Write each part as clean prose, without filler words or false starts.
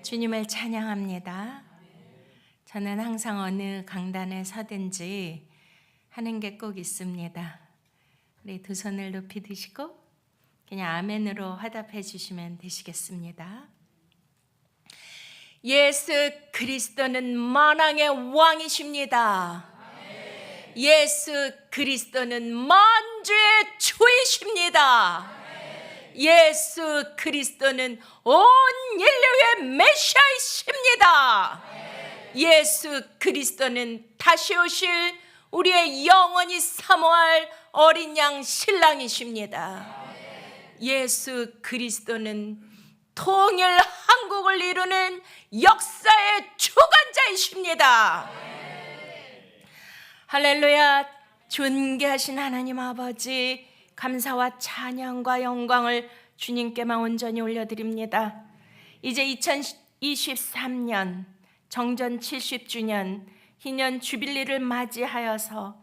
주님을 찬양합니다. 저는 항상 어느 강단에 서든지 하는 게 꼭 있습니다. 우리 두 손을 높이 드시고 그냥 아멘으로 화답해 주시면 되시겠습니다. 예수 그리스도는 만왕의 왕이십니다. 예수 그리스도는 만주의 주이십니다. 예수 그리스도는 온 인류의 메시아이십니다. 예수 그리스도는 다시 오실 우리의 영원히 사모할 어린 양 신랑이십니다. 예수 그리스도는 통일 한국을 이루는 역사의 주관자이십니다. 할렐루야. 존귀하신 하나님 아버지, 감사와 찬양과 영광을 주님께만 온전히 올려드립니다. 이제 2023년 정전 70주년 희년 주빌리를 맞이하여서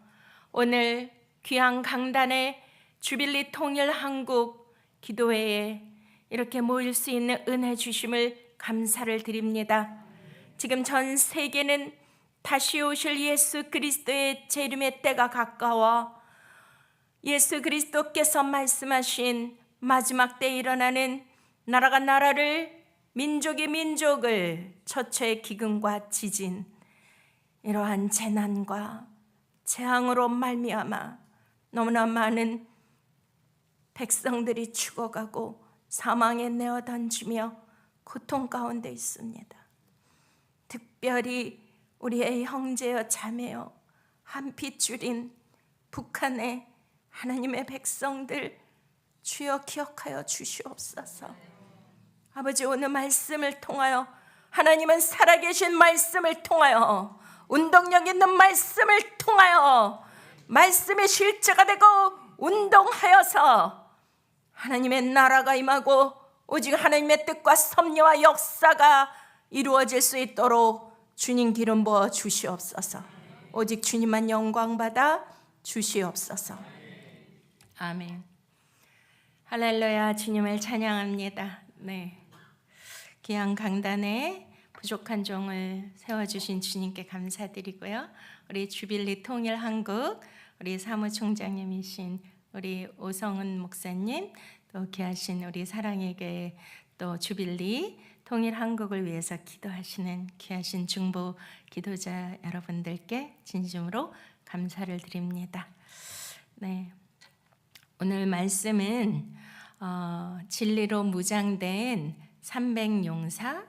오늘 귀한 강단의 주빌리 통일 한국 기도회에 이렇게 모일 수 있는 은혜 주심을 감사를 드립니다. 지금 전 세계는 다시 오실 예수 그리스도의 재림의 때가 가까워 예수 그리스도께서 말씀하신 마지막 때에 일어나는 나라가 나라를, 민족이 민족을, 처처의 기근과 지진, 이러한 재난과 재앙으로 말미암아 너무나 많은 백성들이 죽어가고 사망에 내어 던지며 고통 가운데 있습니다. 특별히 우리의 형제여 자매여 한 핏줄인 북한의 하나님의 백성들 주여 기억하여 주시옵소서. 아버지, 오늘 말씀을 통하여, 하나님은 살아계신 말씀을 통하여, 운동력 있는 말씀을 통하여 말씀의 실제가 되고 운동하여서 하나님의 나라가 임하고 오직 하나님의 뜻과 섭리와 역사가 이루어질 수 있도록 주님 기름 부어 주시옵소서. 오직 주님만 영광 받아 주시옵소서. 아멘. 할렐루야. 주님을 찬양합니다. 네, 귀한 강단에 부족한 종을 세워주신 주님께 감사드리고요. 우리 주빌리 통일 한국 우리 사무총장님이신 우리 오성은 목사님, 또 귀하신 우리 사랑의 교회 또 주빌리 통일 한국을 위해서 기도하시는 귀하신 중보 기도자 여러분들께 진심으로 감사를 드립니다. 네, 오늘 말씀은 진리로 무장된 300용사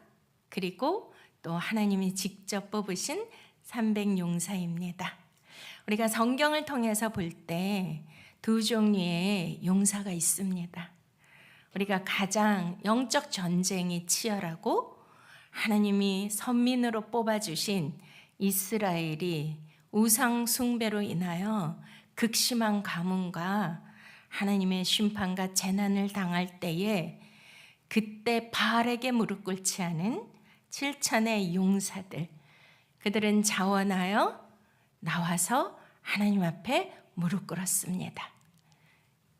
그리고 또 하나님이 직접 뽑으신 300용사입니다. 우리가 성경을 통해서 볼 때 두 종류의 용사가 있습니다. 우리가 가장 영적 전쟁이 치열하고 하나님이 선민으로 뽑아주신 이스라엘이 우상 숭배로 인하여 극심한 가뭄과 하나님의 심판과 재난을 당할 때에 그때 바알에게 무릎 꿇지 않은 7천의 용사들, 그들은 자원하여 나와서 하나님 앞에 무릎 꿇었습니다.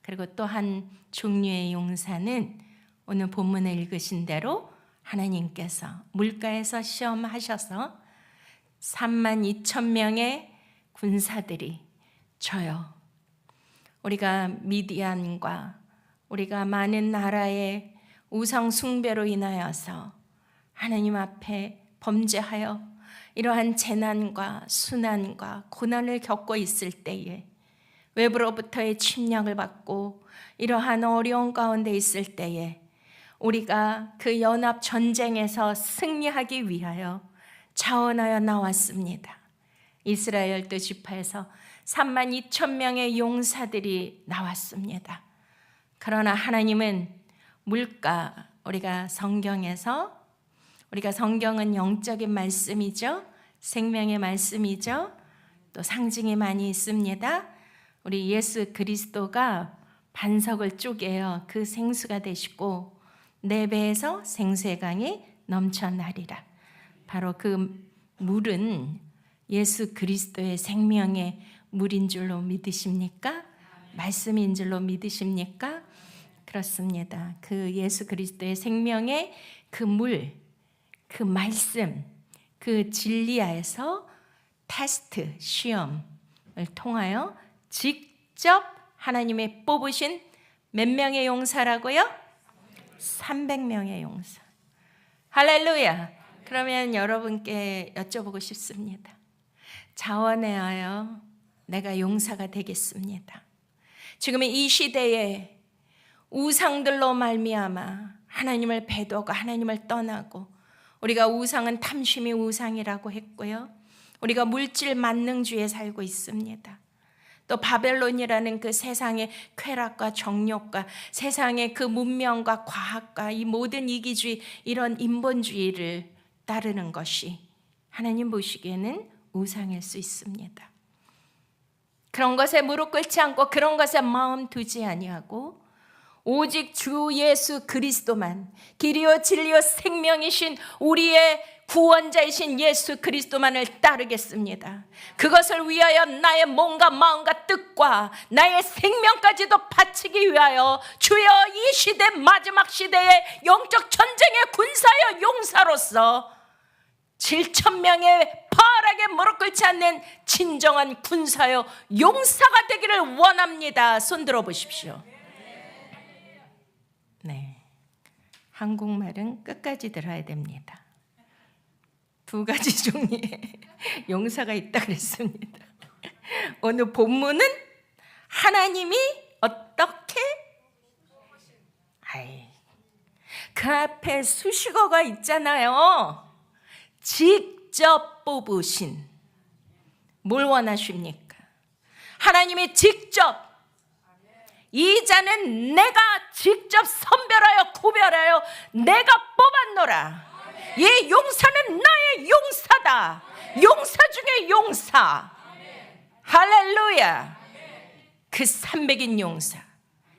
그리고 또 한 종류의 용사는 오늘 본문에 읽으신 대로 하나님께서 물가에서 시험하셔서 32,000명의 군사들이 저요, 우리가 미디안과 우리가 많은 나라의 우상 숭배로 인하여서 하나님 앞에 범죄하여 이러한 재난과 순환과 고난을 겪고 있을 때에, 외부로부터의 침략을 받고 이러한 어려운 가운데 있을 때에 우리가 그 연합 전쟁에서 승리하기 위하여 자원하여 나왔습니다. 이스라엘 12지파에서 32,000명의 용사들이 나왔습니다. 그러나 하나님은 물가, 우리가 성경은 영적인 말씀이죠. 생명의 말씀이죠. 또 상징이 많이 있습니다. 우리 예수 그리스도가 반석을 쪼개어 그 생수가 되시고 내 배에서 생수의 강이 넘쳐나리라. 바로 그 물은 예수 그리스도의 생명의 물인 줄로 믿으십니까? 말씀인 줄로 믿으십니까? 그렇습니다. 그 예수 그리스도의 생명의 그 물, 그 말씀, 그 진리하에서 테스트, 시험을 통하여 직접 하나님의 뽑으신 몇 명의 용사라고요? 300명의 용사. 할렐루야. 그러면 여러분께 여쭤보고 싶습니다. 자원하여 내가 용사가 되겠습니다. 지금 이 시대에 우상들로 말미암아 하나님을 배도하고 하나님을 떠나고, 우리가 우상은 탐심이 우상이라고 했고요, 우리가 물질 만능주의에 살고 있습니다. 또 바벨론이라는 그 세상의 쾌락과 정욕과 세상의 그 문명과 과학과 이 모든 이기주의, 이런 인본주의를 따르는 것이 하나님 보시기에는 우상일 수 있습니다. 그런 것에 무릎 꿇지 않고 그런 것에 마음 두지 아니하고 오직 주 예수 그리스도만, 길이요 진리요 생명이신 우리의 구원자이신 예수 그리스도만을 따르겠습니다. 그것을 위하여 나의 몸과 마음과 뜻과 나의 생명까지도 바치기 위하여 주여 이 시대, 마지막 시대의 영적 전쟁의 군사여 용사로서 7,000명의 파랗게 무릎 꿇지 않는 진정한 군사여 용사가 되기를 원합니다. 손 들어 보십시오. 네, 한국말은 끝까지 들어야 됩니다. 2가지 종류의 용사가 있다 그랬습니다. 오늘 본문은 하나님이 어떻게, 그 앞에 수식어가 있잖아요. 직접 뽑으신. 뭘 원하십니까? 하나님이 직접, 이 자는 내가 직접 선별하여 구별하여 내가 뽑았노라. 이 용사는 나의 용사다. 용사 중에 용사. 할렐루야. 그 300인 용사,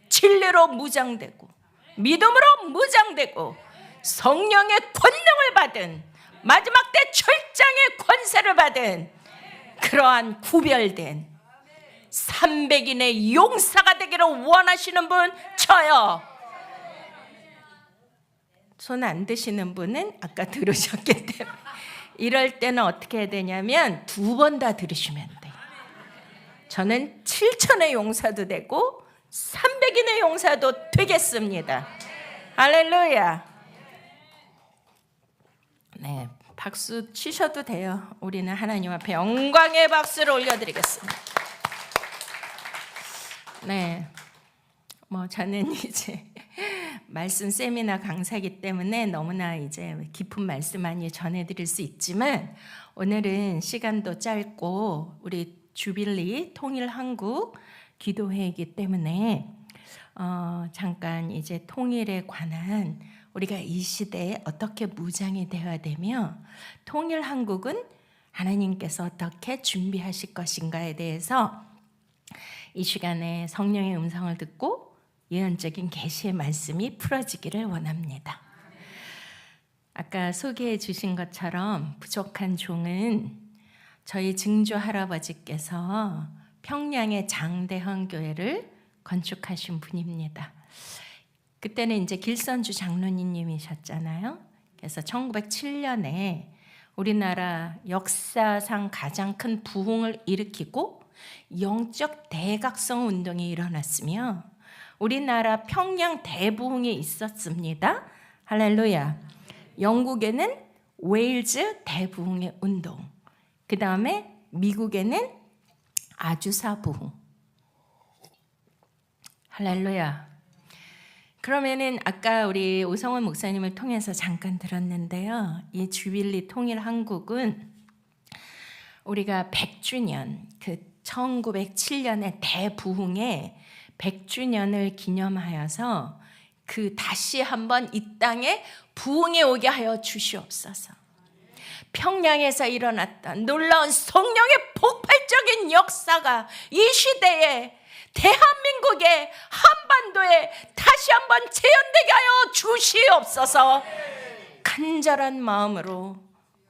진리로 무장되고 믿음으로 무장되고 성령의 권능을 받은, 마지막 때 철장의 권세를 받은 그러한 구별된 300인의 용사가 되기를 원하시는 분 쳐요. 손 안 드시는 분은 아까 들으셨기 때문에, 이럴 때는 어떻게 해야 되냐면 2번 다 들으시면 돼요. 저는 7,000의 용사도 되고 300인의 용사도 되겠습니다. 할렐루야. 네, 박수 치셔도 돼요. 우리는 하나님 앞에 영광의 박수를 올려드리겠습니다. 네, 저는 이제 말씀 세미나 강사이기 때문에 너무나 이제 깊은 말씀 많이 전해드릴 수 있지만, 오늘은 시간도 짧고 우리 주빌리 통일한국 기도회이기 때문에 잠깐 이제 통일에 관한, 우리가 이 시대에 어떻게 무장이 되어야 되며 통일한국은 하나님께서 어떻게 준비하실 것인가에 대해서 이 시간에 성령의 음성을 듣고 예언적인 계시의 말씀이 풀어지기를 원합니다. 아까 소개해 주신 것처럼 부족한 종은 저희 증조 할아버지께서 평양의 장대헌 교회를 건축하신 분입니다. 그때는 이제 길선주 장로님이셨잖아요. 그래서 1907년에 우리나라 역사상 가장 큰 부흥을 일으키고 영적 대각성 운동이 일어났으며 우리나라 평양 대부흥이 있었습니다. 할렐루야. 영국에는 웨일즈 대부흥의 운동, 그 다음에 미국에는 아주사 부흥. 할렐루야. 그러면은 아까 우리 오성원 목사님을 통해서 잠깐 들었는데요, 이 주빌리 통일한국은 우리가 100주년, 그 1907년의 대부흥의 100주년을 기념하여서 그 다시 한번 이 땅에 부흥이 오게 하여 주시옵소서. 평양에서 일어났던 놀라운 성령의 폭발적인 역사가 이 시대에, 대한민국의 한반도에 다시 한번 재현되게 하여 주시옵소서. 간절한 마음으로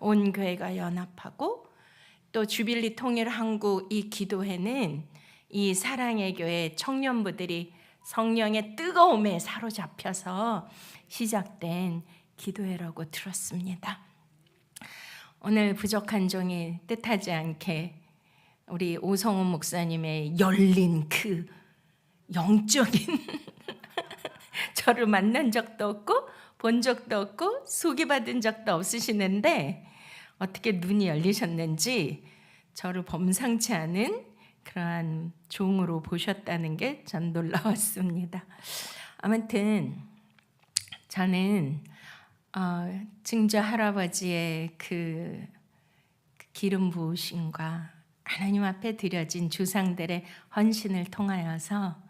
온 교회가 연합하고, 또 주빌리 통일한국 이 기도회는 이 사랑의 교회 청년부들이 성령의 뜨거움에 사로잡혀서 시작된 기도회라고 들었습니다. 오늘 부족한 종이 뜻하지 않게 우리 오성훈 목사님의 열린 그 영적인 저를 만난 적도 없고 본 적도 없고 소개받은 적도 없으시는데 어떻게 눈이 열리셨는지 저를 범상치 않은 그러한 종으로 보셨다는 게 전 놀라웠습니다. 아무튼 저는 증조 할아버지의 그 기름 부으심과 하나님 앞에 드려진 주상들의 헌신을 통하여서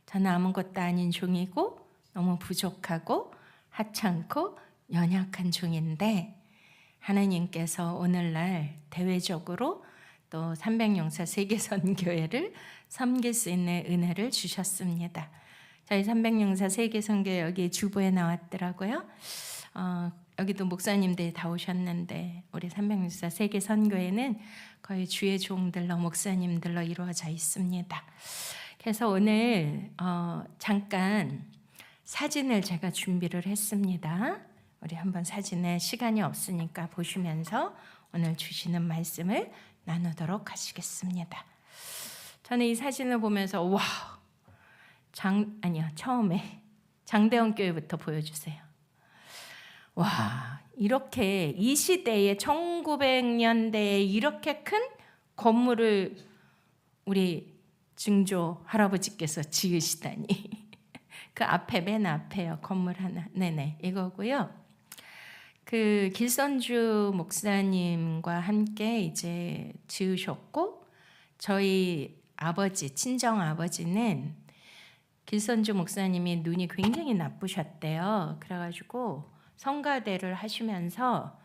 저는 아무것도 아닌 종이고 너무 부족하고 하찮고 연약한 종인데 하나님께서 오늘날 대외적으로 또 300용사 세계선교회를 섬길 수 있는 은혜를 주셨습니다. 저희 300용사 세계선교회 여기 주보에 나왔더라고요. 여기도 목사님들이 다 오셨는데 우리 300용사 세계선교회는 거의 주의 종들로 목사님들로 이루어져 있습니다. 그래서 오늘 잠깐 사진을 제가 준비를 했습니다. 우리 한번 사진에 시간이 없으니까 보시면서 오늘 주시는 말씀을 나누도록 하시겠습니다. 저는 이 사진을 보면서 와, 처음에 장대원 교회부터 보여주세요. 와, 이렇게 이 시대에 1900년대에 이렇게 큰 건물을 우리 증조 할아버지께서 지으시다니. 그 앞에 맨 앞에요. 건물 하나. 네네, 이거고요. 그 길선주 목사님과 함께 이제 지으셨고 저희 아버지, 친정 아버지는 길선주 목사님이 눈이 굉장히 나쁘셨대요. 그래가지고 성가대를 하시면서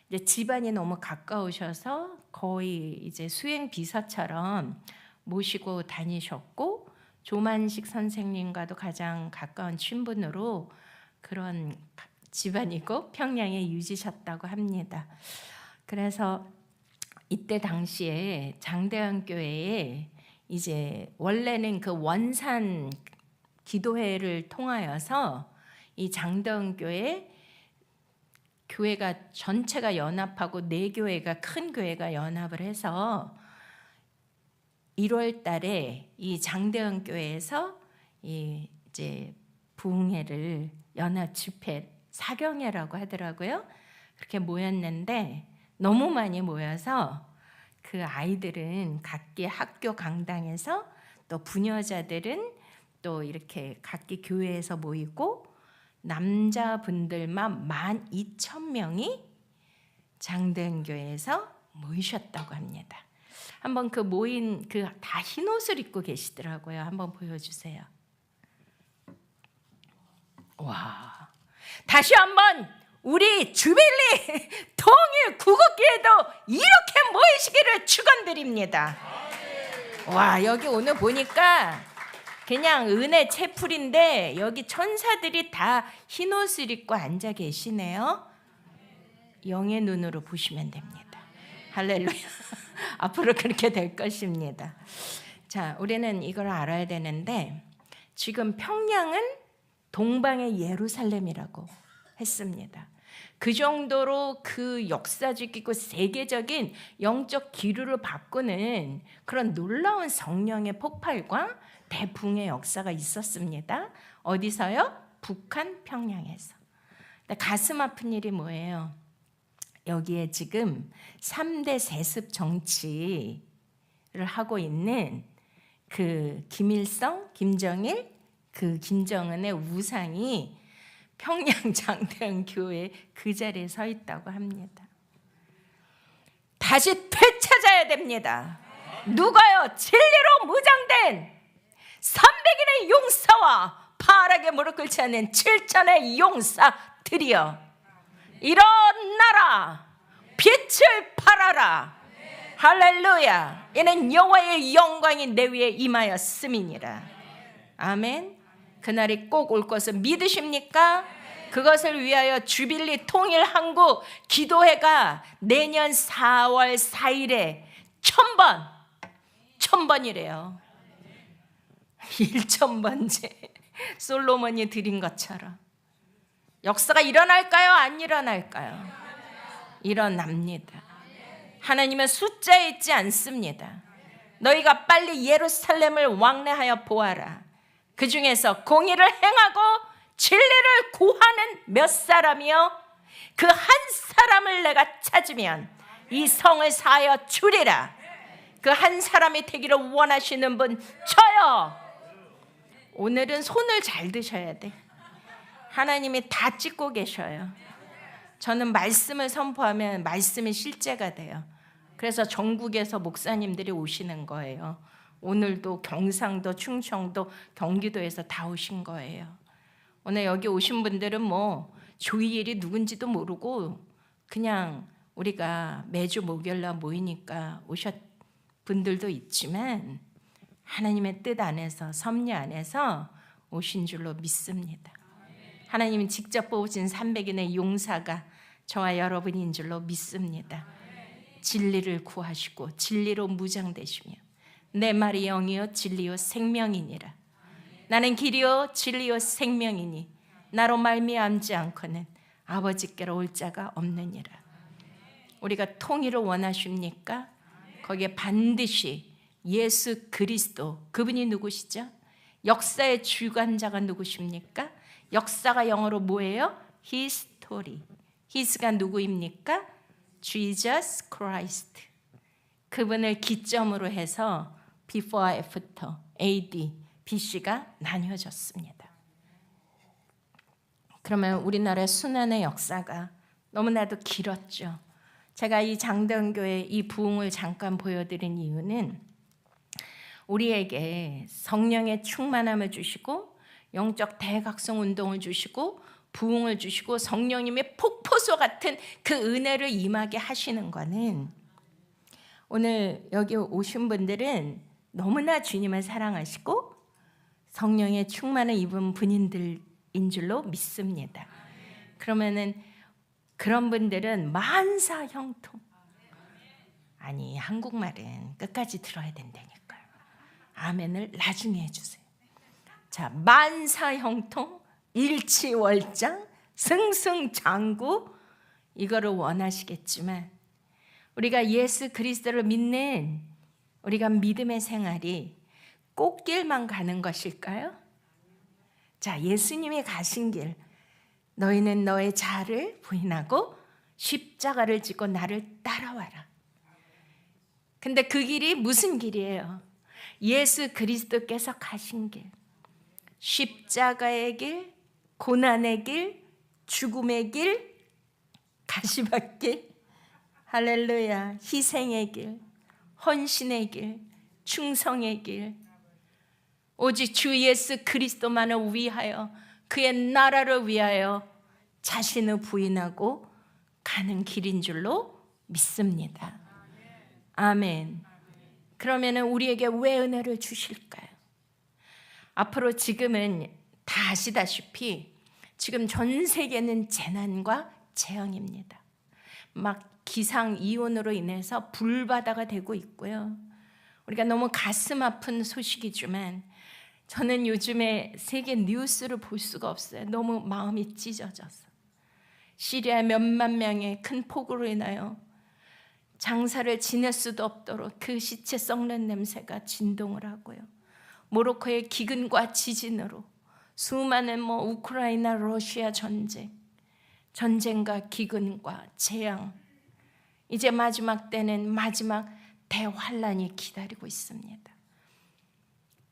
이제 집안이 너무 가까우셔서 거의 이제 수행 비서처럼 모시고 다니셨고 조만식 선생님과도 가장 가까운 친분으로 그런 집안이고 평양에 유지셨다고 합니다. 그래서 이때 당시에 장대원 교회에 이제 원래는 그 원산 기도회를 통하여서 이 장대원 교회가 전체가 연합하고 네 교회가 큰 교회가 연합을 해서 1월 달에 이 장대원 교회에서 이제 부흥회를 연합 집회 사경회라고 하더라고요. 그렇게 모였는데 너무 많이 모여서 그 아이들은 각기 학교 강당에서 또 부녀자들은 또 이렇게 각기 교회에서 모이고 남자분들만 12,000명이 장대원 교회에서 모이셨다고 합니다. 한번 그 모인 그 다 흰 옷을 입고 계시더라고요. 한번 보여주세요. 와, 다시 한번 우리 주빌리 통일 구국기에도 이렇게 모이시기를 축원드립니다. 와, 여기 오늘 보니까 그냥 은혜 채플인데 여기 천사들이 다 흰 옷을 입고 앉아 계시네요. 영의 눈으로 보시면 됩니다. 할렐루야. 앞으로 그렇게 될 것입니다. 자, 우리는 이걸 알아야 되는데 지금 평양은 동방의 예루살렘이라고 했습니다. 그 정도로 그 역사적이고 세계적인 영적 기류를 바꾸는 그런 놀라운 성령의 폭발과 대붕의 역사가 있었습니다. 어디서요? 북한 평양에서. 가슴 아픈 일이 뭐예요? 여기에 지금 3대 세습 정치를 하고 있는 그 김일성, 김정일, 그 김정은의 우상이 평양 장대원 교회 그 자리에 서 있다고 합니다. 다시 되찾아야 됩니다. 누가요? 진리로 무장된 300인의 용사와 파랗게 무릎 꿇지 않는 7천의 용사들이여, 일어나라, 빛을 발하라. 할렐루야. 이는 여호와의 영광이 내 위에 임하였음이니라. 아멘. 그날이 꼭 올 것을 믿으십니까? 그것을 위하여 주빌리 통일 한국 기도회가 내년 4월 4일에 1000번이래요. 1000번째 솔로몬이 드린 것처럼 역사가 일어날까요? 안 일어날까요? 일어납니다. 하나님은 숫자에 있지 않습니다. 너희가 빨리 예루살렘을 왕래하여 보아라. 그 중에서 공의를 행하고 진리를 구하는 몇 사람이요? 그 한 사람을 내가 찾으면 이 성을 사하여 주리라. 그 한 사람이 되기를 원하시는 분 저요. 오늘은 손을 잘 드셔야 돼. 하나님이 다 찍고 계셔요. 저는 말씀을 선포하면 말씀이 실제가 돼요. 그래서 전국에서 목사님들이 오시는 거예요. 오늘도 경상도, 충청도, 경기도에서 다 오신 거예요. 오늘 여기 오신 분들은 뭐 조이엘이 누군지도 모르고 그냥 우리가 매주 목요일날 모이니까 오셨 분들도 있지만 하나님의 뜻 안에서, 섭리 안에서 오신 줄로 믿습니다. 하나님이 직접 뽑으신 300인의 용사가 저와 여러분인 줄로 믿습니다. 진리를 구하시고 진리로 무장되시며 내 말이 영이요 진리요 생명이니라. 나는 길이요 진리요 생명이니 나로 말미암지 않고는 아버지께로 올 자가 없느니라. 우리가 통일을 원하십니까? 거기에 반드시 예수 그리스도, 그분이 누구시죠? 역사의 주관자가 누구십니까? 역사가 영어로 뭐예요? History. His가 누구입니까? Jesus Christ. 그분을 기점으로 해서 before, after, AD, BC가 나뉘어졌습니다. 그러면 우리나라의 순환의 역사가 너무나도 길었죠. 제가 이 장대원교회 이 부흥을 잠깐 보여드린 이유는 우리에게 성령의 충만함을 주시고 영적 대각성 운동을 주시고 부흥을 주시고 성령님의 폭포수 같은 그 은혜를 임하게 하시는 거는 오늘 여기 오신 분들은 너무나 주님을 사랑하시고 성령의 충만을 입은 분인들인 줄로 믿습니다. 그러면은 그런 분들은 만사형통. 아니 한국말은 끝까지 들어야 된다니까요. 아멘을 나중에 해주세요. 자, 만사형통, 일치월장, 승승장구 이거를 원하시겠지만 우리가 예수 그리스도를 믿는 우리가 믿음의 생활이 꽃길만 가는 것일까요? 자, 예수님이 가신 길, 너희는 너의 자아를 부인하고 십자가를 지고 나를 따라와라. 근데 그 길이 무슨 길이에요? 예수 그리스도께서 가신 길, 십자가의 길, 고난의 길, 죽음의 길, 가시밭길, 할렐루야, 희생의 길, 헌신의 길, 충성의 길, 오직 주 예수 그리스도만을 위하여 그의 나라를 위하여 자신을 부인하고 가는 길인 줄로 믿습니다. 아멘. 그러면 우리에게 왜 은혜를 주실까요? 앞으로 지금은 다 아시다시피 지금 전 세계는 재난과 재앙입니다. 막 기상이온으로 인해서 불바다가 되고 있고요. 우리가 너무 가슴 아픈 소식이지만 저는 요즘에 세계 뉴스를 볼 수가 없어요. 너무 마음이 찢어져서. 시리아 몇만 명의 큰 폭우로 인하여 장사를 지낼 수도 없도록 그 시체 썩는 냄새가 진동을 하고요. 모로코의 기근과 지진으로 수많은 우크라이나 러시아 전쟁과 기근과 재앙, 이제 마지막 때는 마지막 대환란이 기다리고 있습니다.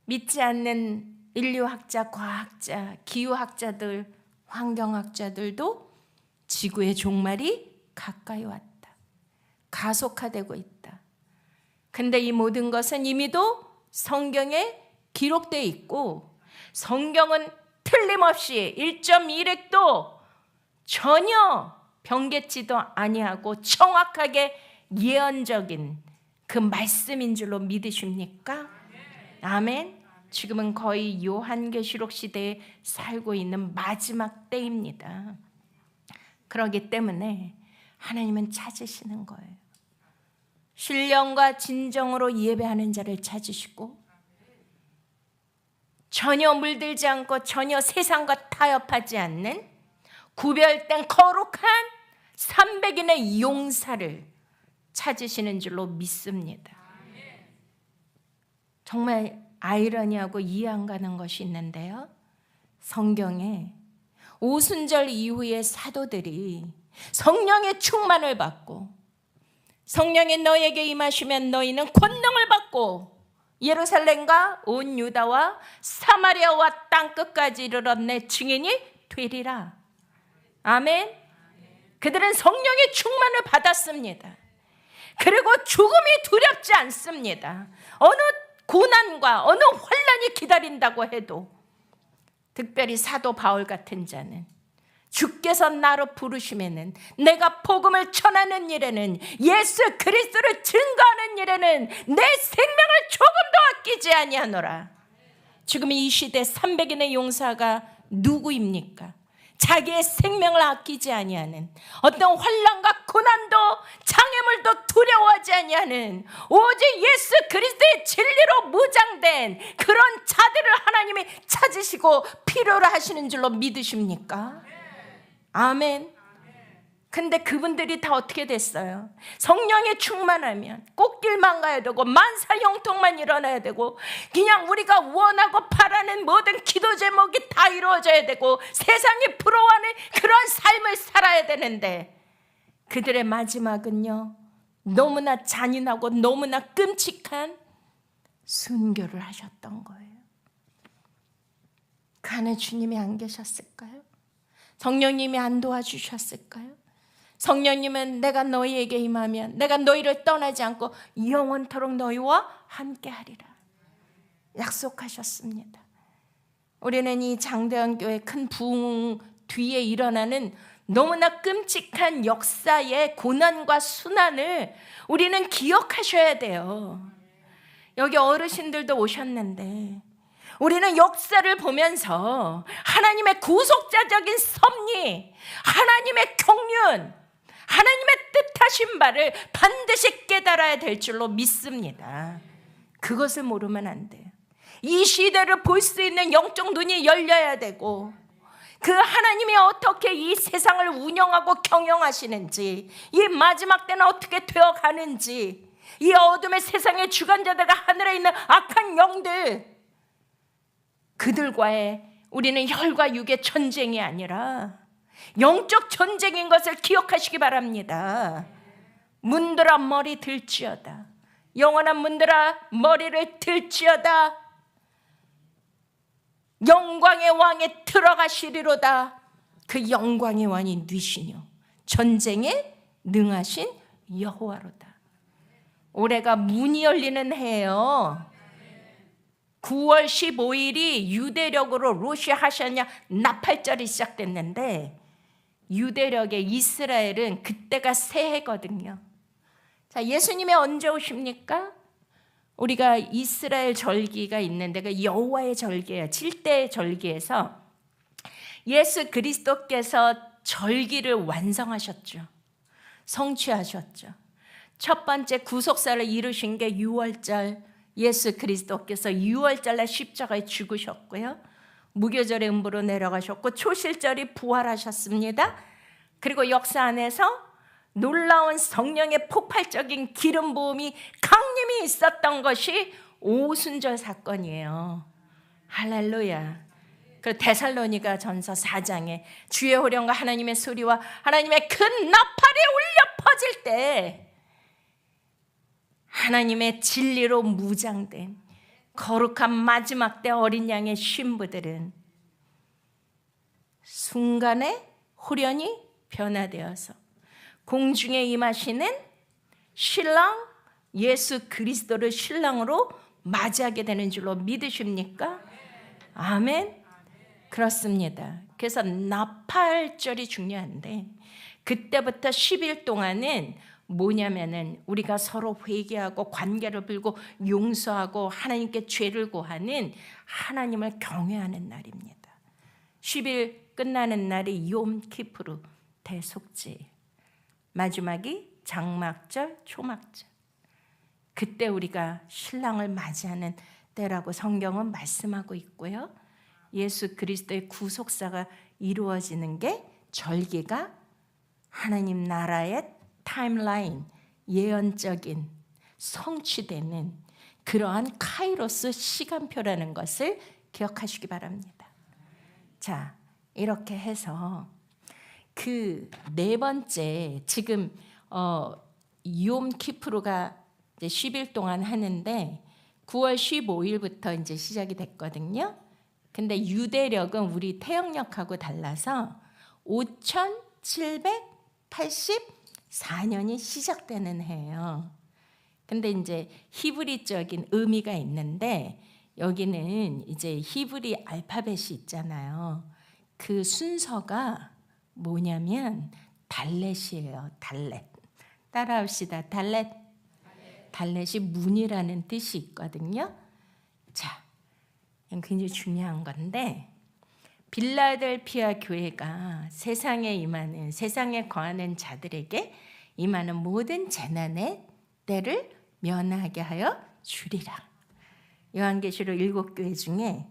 믿지 않는 인류학자, 과학자, 기후학자들, 환경학자들도 지구의 종말이 가까이 왔다. 가속화되고 있다. 근데 이 모든 것은 이미도 성경에 기록되어 있고 성경은 틀림없이 1.1획도 전혀 변개치도 아니하고 정확하게 예언적인 그 말씀인 줄로 믿으십니까? 아멘. 지금은 거의 요한계시록 시대에 살고 있는 마지막 때입니다. 그렇기 때문에 하나님은 찾으시는 거예요. 신령과 진정으로 예배하는 자를 찾으시고 전혀 물들지 않고 전혀 세상과 타협하지 않는 구별된 거룩한 300인의 용사를 찾으시는 줄로 믿습니다. 정말 아이러니하고 이해 안 가는 것이 있는데요. 성경에 오순절 이후에 사도들이 성령의 충만을 받고 성령이 너에게 임하시면 너희는 권능을 받고 예루살렘과 온 유다와 사마리아와 땅끝까지 이르러 내 증인이 되리라. 아멘. 그들은 성령의 충만을 받았습니다. 그리고 죽음이 두렵지 않습니다. 어느 고난과 어느 환난이 기다린다고 해도, 특별히 사도 바울 같은 자는 주께서 나로 부르시면은 내가 복음을 전하는 일에는, 예수 그리스도를 증거하는 일에는 내 생명을 조금도 아끼지 아니하노라. 지금 이 시대 300인의 용사가 누구입니까? 자기의 생명을 아끼지 아니하는, 어떤 환난과 고난도 장애물도 두려워하지 아니하는, 오직 예수 그리스도의 진리로 무장된 그런 자들을 하나님이 찾으시고 필요로 하시는 줄로 믿으십니까? 아멘. 근데 그분들이 다 어떻게 됐어요? 성령에 충만하면 꽃길만 가야 되고 만사형통만 일어나야 되고 그냥 우리가 원하고 바라는 모든 기도 제목이 다 이루어져야 되고 세상이 부러워하는 그런 삶을 살아야 되는데, 그들의 마지막은요, 너무나 잔인하고 너무나 끔찍한 순교를 하셨던 거예요. 그 안에 주님이 안 계셨을까요? 성령님이 안 도와주셨을까요? 성령님은 내가 너희에게 임하면 내가 너희를 떠나지 않고 영원토록 너희와 함께하리라 약속하셨습니다. 우리는 이 장대현 교회 큰 부흥 뒤에 일어나는 너무나 끔찍한 역사의 고난과 순환을 우리는 기억하셔야 돼요. 여기 어르신들도 오셨는데 우리는 역사를 보면서 하나님의 구속자적인 섭리, 하나님의 경륜, 하나님의 뜻하신 바를 반드시 깨달아야 될 줄로 믿습니다. 그것을 모르면 안 돼요. 이 시대를 볼 수 있는 영적 눈이 열려야 되고, 그 하나님이 어떻게 이 세상을 운영하고 경영하시는지, 이 마지막 때는 어떻게 되어가는지, 이 어둠의 세상의 주관자들과 하늘에 있는 악한 영들, 그들과의 우리는 혈과 육의 전쟁이 아니라 영적 전쟁인 것을 기억하시기 바랍니다. 문들아 머리 들지어다. 영원한 문들아 머리를 들지어다. 영광의 왕에 들어가시리로다. 그 영광의 왕이 누시뇨 전쟁에 능하신 여호와로다. 올해가 문이 열리는 해예요. 9월 15일이 유대력으로 로시 하샤냐 나팔절이 시작됐는데, 유대력의 이스라엘은 그때가 새해거든요. 자, 예수님이 언제 오십니까? 우리가 이스라엘 절기가 있는데 그 여호와의 절기예요. 7대 절기에서 예수 그리스도께서 절기를 완성하셨죠. 성취하셨죠. 첫 번째 구속사를 이루신 게 6월절, 예수 그리스도께서 6월절에 십자가에 죽으셨고요. 무교절의 음부로 내려가셨고 초실절이 부활하셨습니다. 그리고 역사 안에서 놀라운 성령의 폭발적인 기름 부음이 강림이 있었던 것이 오순절 사건이에요. 할렐루야. 그 데살로니가 전서 4장에 주의 호령과 하나님의 소리와 하나님의 큰 나팔이 울려 퍼질 때 하나님의 진리로 무장된 거룩한 마지막 때 어린 양의 신부들은 순간에 호련히 변화되어서 공중에 임하시는 신랑 예수 그리스도를 신랑으로 맞이하게 되는 줄로 믿으십니까? 아멘. 그렇습니다. 그래서 나팔절이 중요한데, 그때부터 10일 동안은 뭐냐면은 우리가 서로 회개하고 관계를 빌고 용서하고 하나님께 죄를 구하는, 하나님을 경외하는 날입니다. 10일 끝나는 날이 욤키푸르 대속죄, 마지막이 장막절, 초막절. 그때 우리가 신랑을 맞이하는 때라고 성경은 말씀하고 있고요. 예수 그리스도의 구속사가 이루어지는 게 절기가 하나님 나라의 타임라인, 예언적인 성취되는 그러한 카이로스 시간표라는 것을 기억하시기 바랍니다. 자, 이렇게 해서 그 네 번째, 지금 욤 키프루가 이제 10일 동안 하는데 9월 15일부터 이제 시작이 됐거든요. 근데 유대력은 우리 태영력하고 달라서 5784년이 시작되는 해예요. 근데 이제 히브리적인 의미가 있는데 여기는 이제 히브리 알파벳이 있잖아요. 그 순서가 뭐냐면 달렛이에요. 달렛. 따라합시다. 달렛. 달렛이 문이라는 뜻이 있거든요. 자, 굉장히 중요한 건데 빌라델피아 교회가 세상에 임하는, 세상에 거하는 자들에게 임하는 모든 재난의 때를 면하게 하여 주리라. 요한계시록 7교회 중에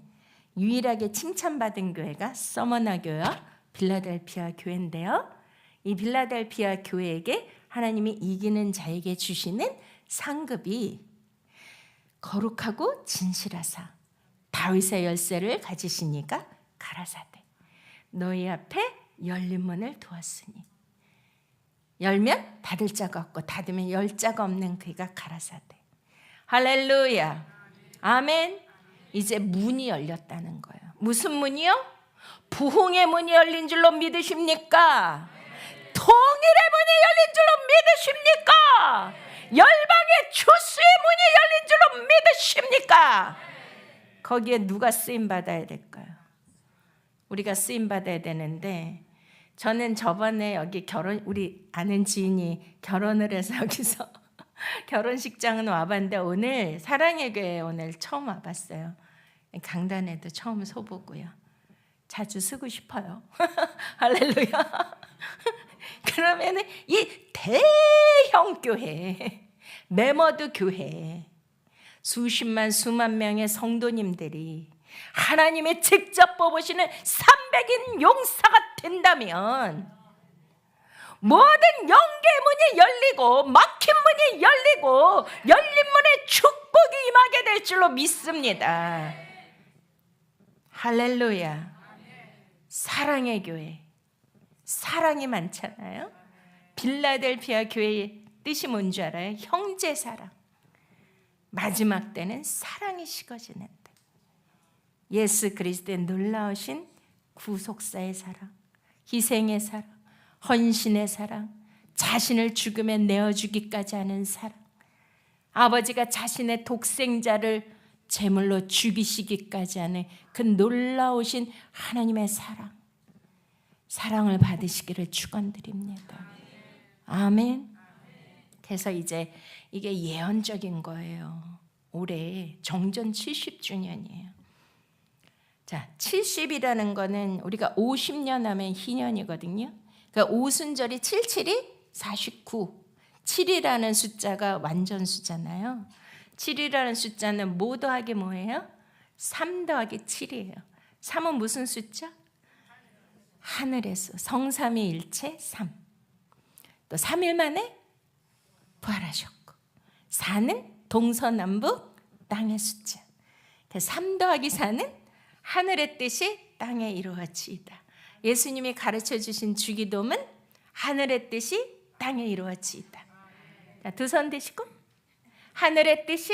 유일하게 칭찬받은 교회가 서머나 교회와 빌라델피아 교회인데요. 이 빌라델피아 교회에게 하나님이 이기는 자에게 주시는 상급이 거룩하고 진실하사 다윗의 열쇠를 가지시니까 가라사대 너희 앞에 열린 문을 두었으니 열면 닫을 자가 없고 닫으면 열 자가 없는 그가 가라사대. 할렐루야. 아멘. 이제 문이 열렸다는 거예요. 무슨 문이요? 부흥의 문이 열린 줄로 믿으십니까? 통일의 문이 열린 줄로 믿으십니까? 열방의 주수의 문이 열린 줄로 믿으십니까? 거기에 누가 쓰임 받아야 될까요? 우리가 쓰임 받아야 되는데 저는 저번에 여기 우리 아는 지인이 결혼을 해서 여기서 결혼식장은 와봤는데 오늘 사랑의 교회 오늘 처음 와봤어요. 강단에도 처음 서보고요. 자주 쓰고 싶어요. 할렐루야. 그러면 이 대형 교회, 메머드 교회, 수십만 수만 명의 성도님들이 하나님의 직접 뽑으시는 300인 용사가 된다면 모든 영계의 문이 열리고 막힌 문이 열리고 열린 문에 축복이 임하게 될 줄로 믿습니다. 할렐루야. 사랑의 교회, 사랑이 많잖아요. 빌라델피아 교회의 뜻이 뭔지 알아요? 형제 사랑. 마지막 때는 사랑이 식어지는 때. 예수 그리스도의 놀라우신 구속사의 사랑, 희생의 사랑, 헌신의 사랑, 자신을 죽음에 내어주기까지 하는 사랑, 아버지가 자신의 독생자를 제물로 죽이시기까지 하는 그 놀라우신 하나님의 사랑, 사랑을 받으시기를 축원드립니다. 아멘. 그래서 이제 이게 예언적인 거예요. 올해 정전 70주년이에요. 자, 70이라는 거는 우리가 50년 하면 희년이거든요. 그러니까 오순절이 77이 49. 7이라는 숫자가 완전 숫자잖아요. 7이라는 숫자는 뭐 더하기 뭐예요? 3 더하기 7이에요. 3은 무슨 숫자? 하늘의 수. 성삼위일체 3. 또 3일 만에 부활하셨고 4는 동서남북 땅의 숫자. 3 더하기 4는 하늘의 뜻이 땅에 이루어지이다. 예수님이 가르쳐 주신 주기도문 하늘의 뜻이 땅에 이루어지이다. 두 손 드시고 하늘의 뜻이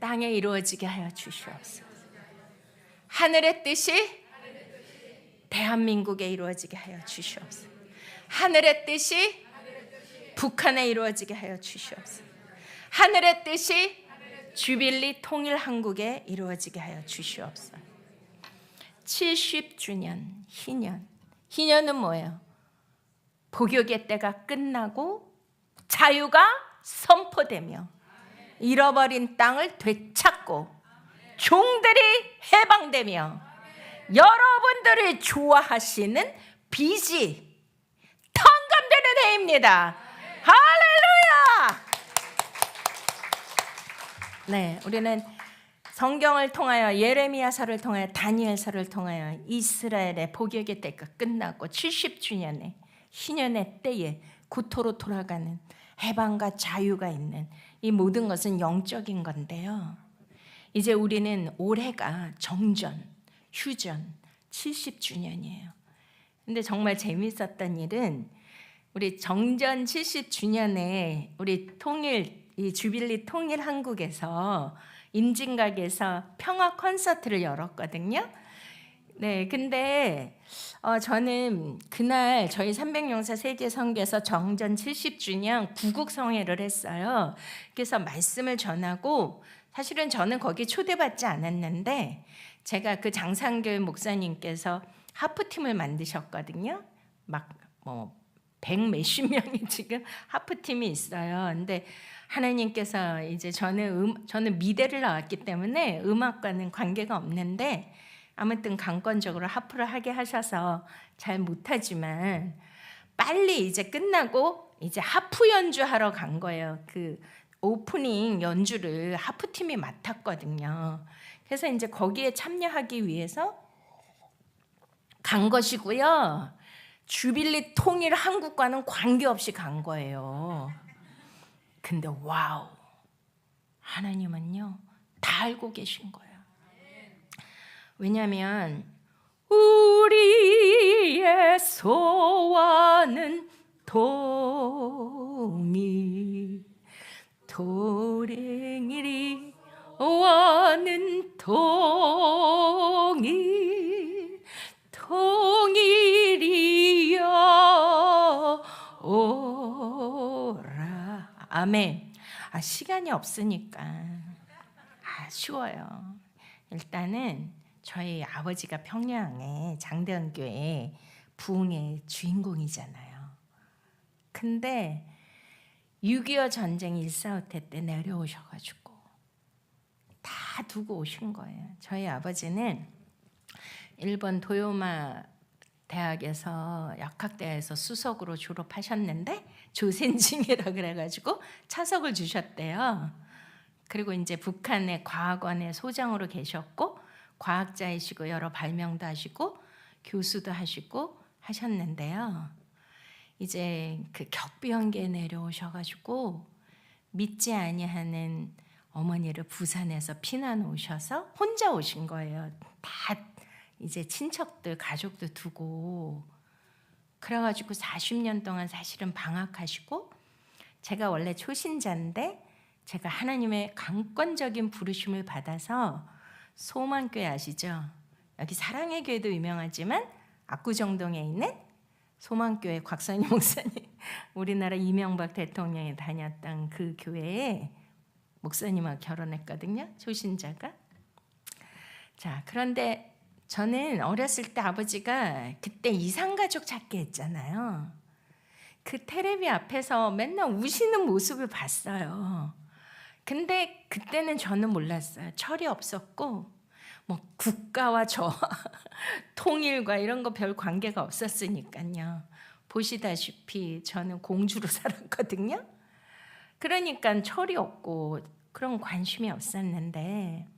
땅에 이루어지게 하여 주시옵소서. 하늘의 뜻이 대한민국에 이루어지게 하여 주시옵소서. 하늘의 뜻이 북한에 이루어지게 하여 주시옵소서. 하늘의 뜻이 주빌리 통일 한국에 이루어지게 하여 주시옵소서. 70주년 희년. 희년은 뭐예요? 복역의 때가 끝나고 자유가 선포되며 잃어버린 땅을 되찾고 종들이 해방되며 여러분들이 좋아하시는 빚이 탕감되는 해입니다. 할렐루야! 네, 우리는 성경을 통하여 예레미야서를 통하여 다니엘서를 통하여 이스라엘의 복역의 때가 끝나고 70주년에 희년의 때에 구토로 돌아가는 해방과 자유가 있는 이 모든 것은 영적인 건데요. 이제 우리는 올해가 정전, 휴전 70주년이에요. 근데 정말 재밌었던 일은 우리 정전 70주년에 우리 이 주빌리 통일 한국에서 임진각에서 평화 콘서트를 열었거든요. 네, 근데 저는 그날 저희 300용사 세계선교에서 정전 70주년 구국성회를 했어요. 그래서 말씀을 전하고 사실은 저는 거기 초대받지 않았는데 제가 그 장상교회 목사님께서 하프팀을 만드셨거든요. 막 뭐 100 몇십 명이 지금 하프팀이 있어요. 근데 하나님께서 이제 저는 미대를 나왔기 때문에 음악과는 관계가 없는데 아무튼 강권적으로 하프를 하게 하셔서 잘 못하지만 빨리 이제 끝나고 이제 하프 연주하러 간 거예요. 그 오프닝 연주를 하프팀이 맡았거든요. 그래서 이제 거기에 참여하기 위해서 간 것이고요. 주빌리 통일 한국과는 관계없이 간 거예요. 근데 와우, 하나님은요 다 알고 계신 거예요. 왜냐하면 우리의 소원은 도랭이리 원은 통일이여 오라. 아멘. 시간이 없으니까 쉬워요. 일단은 저희 아버지가 평양의 장대원교회 부흥의 주인공이잖아요. 근데 6.25 전쟁 1.4.5태 때 내려오셔가지고 다 두고 오신 거예요. 저희 아버지는 일본 도요마 대학에서 역학대학에서 수석으로 졸업하셨는데 조센징이라 그래가지고 차석을 주셨대요. 그리고 이제 북한의 과학원의 소장으로 계셨고 과학자이시고 여러 발명도 하시고 교수도 하시고 하셨는데요. 이제 그 격비연계에 내려오셔가지고 믿지 아니하는 어머니를 부산에서 피난 오셔서 혼자 오신 거예요. 다 이제 친척들 가족도 두고 그래가지고 40년 동안 사실은 방학하시고 제가 원래 초신자인데 제가 하나님의 강권적인 부르심을 받아서 소망교회 아시죠? 여기 사랑의 교회도 유명하지만 압구정동에 있는 소망교회 곽선희 목사님, 우리나라 이명박 대통령이 다녔던 그 교회에 목사님하고 결혼했거든요. 초신자가. 자, 그런데 저는 어렸을 때 아버지가 그때 이산가족 찾기 했잖아요. 그 테레비 앞에서 맨날 우시는 모습을 봤어요. 근데 그때는 저는 몰랐어요. 철이 없었고 뭐 국가와 저와 통일과 이런 거 별 관계가 없었으니까요. 보시다시피 저는 공주로 살았거든요. 그러니까 철이 없고 그런 관심이 없었는데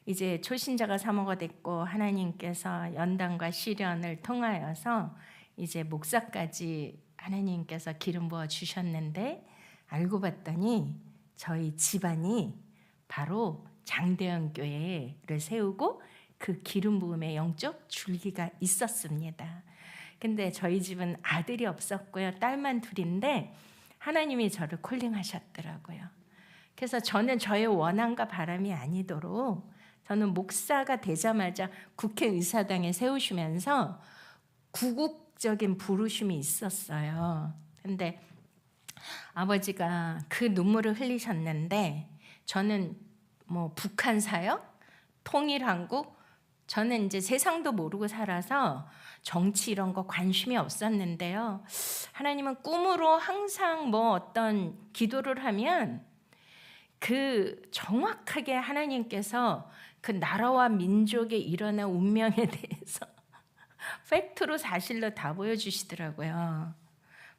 이제 초신자가 사모가 됐고 하나님께서 연단과 시련을 통하여서 이제 목사까지 하나님께서 기름 부어 주셨는데 알고 봤더니 저희 집안이 바로 장대현 교회를 세우고 그 기름 부음의 영적 줄기가 있었습니다. 근데 저희 집은 아들이 없었고요. 딸만 둘인데 하나님이 저를 콜링하셨더라고요. 그래서 저는 저의 원함과 바람이 아니도록 저는 목사가 되자마자 국회의사당에 세우시면서 구국적인 부르심이 있었어요. 근데 아버지가 그 눈물을 흘리셨는데 저는 뭐 북한 사역, 통일한국, 저는 이제 세상도 모르고 살아서 정치 이런 거 관심이 없었는데요. 하나님은 꿈으로 항상 뭐 어떤 기도를 하면 그 정확하게 하나님께서 그 나라와 민족에 일어난 운명에 대해서 팩트로 사실로 다 보여주시더라고요.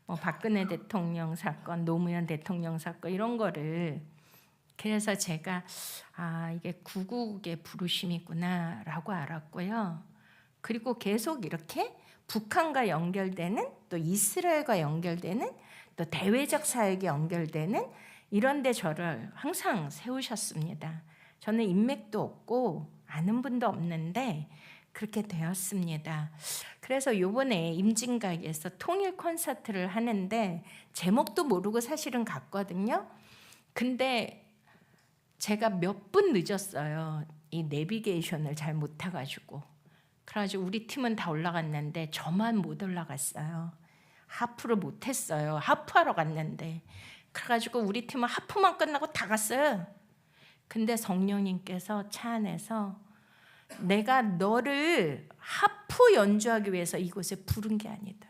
뭐 박근혜 대통령 사건, 노무현 대통령 사건 이런 거를. 그래서 제가 이게 구국의 부르심이구나라고 알았고요. 그리고 계속 이렇게 북한과 연결되는 또 이스라엘과 연결되는 또 대외적 사역에 연결되는 이런 데 저를 항상 세우셨습니다. 저는 인맥도 없고 아는 분도 없는데 그렇게 되었습니다. 그래서 요번에 임진각에서 통일 콘서트를 하는데 제목도 모르고 사실은 갔거든요. 근데 제가 몇 분 늦었어요. 이 내비게이션을 잘 못 타가지고. 그래가지고 우리 팀은 다 올라갔는데 저만 못 올라갔어요. 하프를 못했어요. 하프하러 갔는데. 그래가지고 우리 팀은 하프만 끝나고 다 갔어요. 근데 성령님께서 차 안에서 내가 너를 하프 연주하기 위해서 이곳에 부른 게 아니다.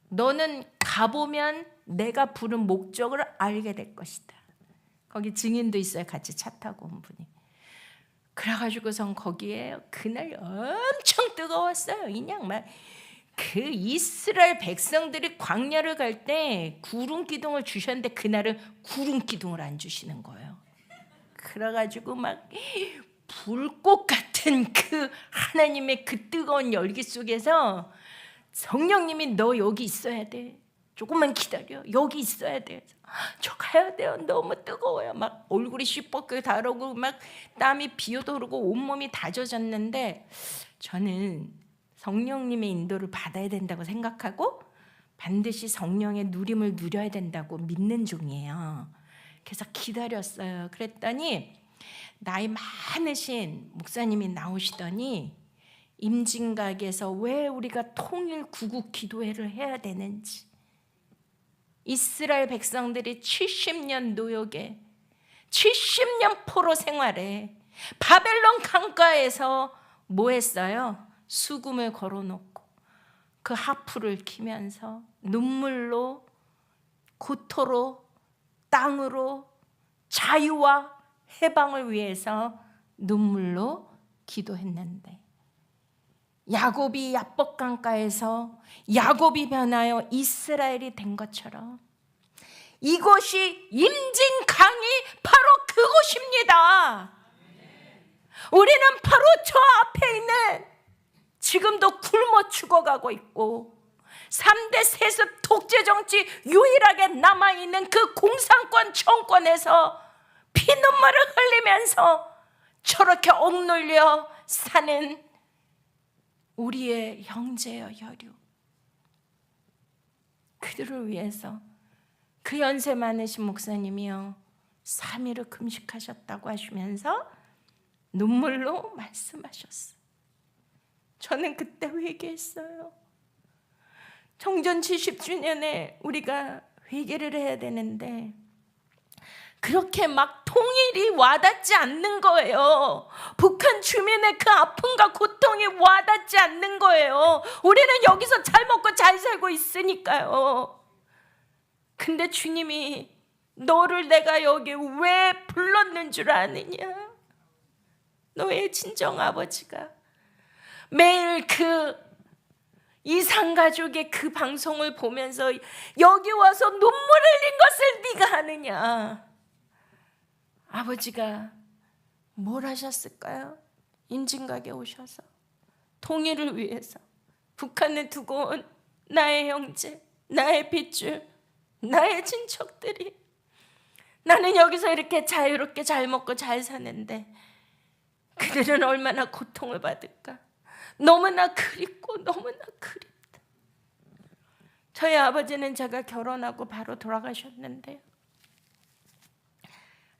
너는 가보면 내가 부른 목적을 알게 될 것이다. 거기 증인도 있어요. 같이 차 타고 온 분이. 그래가지고선 거기에 그날 엄청 뜨거웠어요. 그냥 막 그 이스라엘 백성들이 광야를 갈 때 구름 기둥을 주셨는데 그날은 구름 기둥을 안 주시는 거예요. 그래가지고 막 불꽃 같은 그 하나님의 그 뜨거운 열기 속에서 성령님이 너 여기 있어야 돼. 조금만 기다려. 여기 있어야 돼. 저 가야 돼요. 너무 뜨거워요. 막 얼굴이 시뻘겋게 다르고 막 땀이 비어도르고 온몸이 다 젖었는데 저는 성령님의 인도를 받아야 된다고 생각하고 반드시 성령의 누림을 누려야 된다고 믿는 중이에요. 그래서 기다렸어요. 그랬더니 나이 많으신 목사님이 나오시더니 임진각에서 왜 우리가 통일 구국 기도회를 해야 되는지, 이스라엘 백성들이 70년 노역에 70년 포로 생활에 바벨론 강가에서 뭐 했어요? 수금을 걸어놓고 그 하프를 키면서 눈물로 고토로 땅으로 자유와 해방을 위해서 눈물로 기도했는데 야곱이 야복강가에서 야곱이 변하여 이스라엘이 된 것처럼 이곳이 임진강이 바로 그곳입니다. 우리는 바로 저 앞에 있는 지금도 굶어 죽어가고 있고 3대 세습 독재 정치 유일하게 남아있는 그 공산권 정권에서 피눈물을 흘리면서 저렇게 억눌려 사는 우리의 형제여 혈유, 그들을 위해서 그 연세 많으신 목사님이요 3일을 금식하셨다고 하시면서 눈물로 말씀하셨어요. 저는 그때 회개했어요. 정전 70주년에 우리가 회개를 해야 되는데 그렇게 막 통일이 와닿지 않는 거예요. 북한 주민의 그 아픔과 고통이 와닿지 않는 거예요. 우리는 여기서 잘 먹고 잘 살고 있으니까요. 근데 주님이 너를 내가 여기 왜 불렀는 줄 아느냐? 너의 친정아버지가 매일 그 이산가족의 그 방송을 보면서 여기 와서 눈물 흘린 것을 네가 아느냐? 아버지가 뭘 하셨을까요? 임진각에 오셔서 통일을 위해서 북한을 두고 온 나의 형제, 나의 핏줄, 나의 친척들이 나는 여기서 이렇게 자유롭게 잘 먹고 잘 사는데 그들은 얼마나 고통을 받을까? 너무나 그립고 너무나 그립다. 저희 아버지는 제가 결혼하고 바로 돌아가셨는데요.